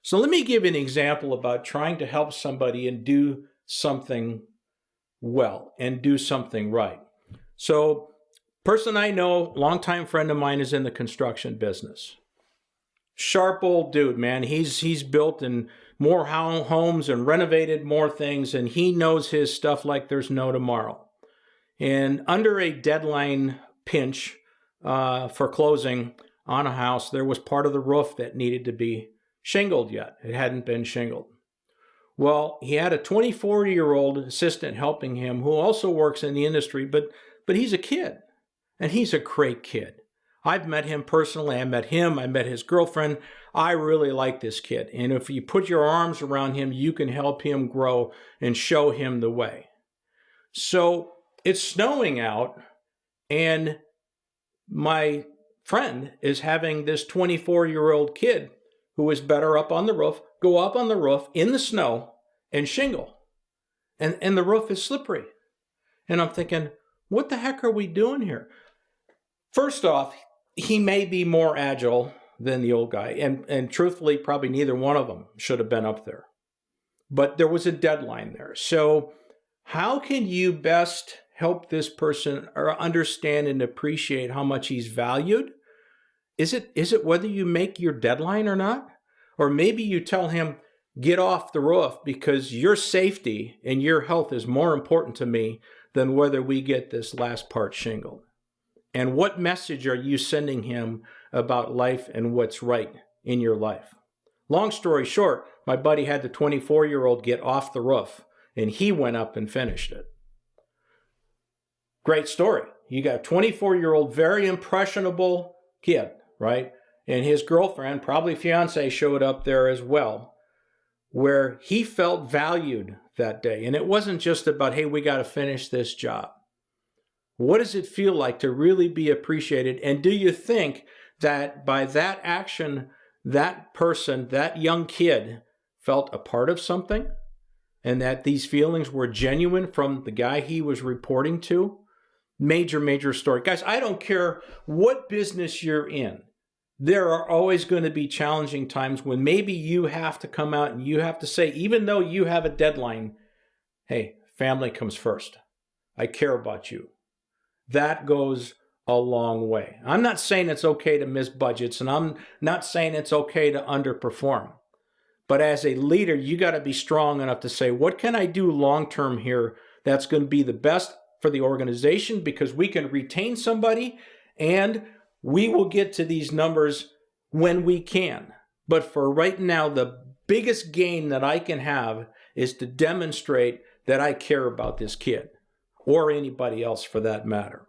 So let me give you an example about trying to help somebody and do something well and do something right. So, person I know, longtime friend of mine, is in the construction business. Sharp old dude, man. He's built in more homes and renovated more things, and he knows his stuff like there's no tomorrow. And under a deadline pinch for closing on a house, there was part of the roof that needed to be shingled yet. It hadn't been shingled. Well, he had a 24-year-old assistant helping him who also works in the industry, but he's a kid, and he's a great kid. I've met him personally. I met him. I met his girlfriend. I really like this kid. And if you put your arms around him, you can help him grow and show him the way. So it's snowing out, and my friend is having this 24-year-old kid who is better up on the roof, go up on the roof in the snow and shingle. And the roof is slippery. And I'm thinking, what the heck are we doing here? First off, he may be more agile than the old guy. And truthfully, probably neither one of them should have been up there. But there was a deadline there. So how can you best help this person or understand and appreciate how much he's valued? Is it whether you make your deadline or not? Or maybe you tell him, get off the roof because your safety and your health is more important to me than whether we get this last part shingled. And what message are you sending him about life and what's right in your life? Long story short, my buddy had the 24-year-old get off the roof, and he went up and finished it. Great story. You got a 24-year-old, very impressionable kid, right? And his girlfriend, probably fiance, showed up there as well, where he felt valued that day. And it wasn't just about, hey, we got to finish this job. What does it feel like to really be appreciated? And do you think that by that action, that person, that young kid, felt a part of something? And that these feelings were genuine from the guy he was reporting to? Major, major story. Guys, I don't care what business you're in. There are always going to be challenging times when maybe you have to come out and you have to say, even though you have a deadline, hey, family comes first. I care about you. That goes a long way. I'm not saying it's okay to miss budgets, and I'm not saying it's okay to underperform. But as a leader, you got to be strong enough to say, what can I do long-term here that's going to be the best for the organization, because we can retain somebody and we will get to these numbers when we can. But for right now, the biggest gain that I can have is to demonstrate that I care about this kid, or anybody else for that matter.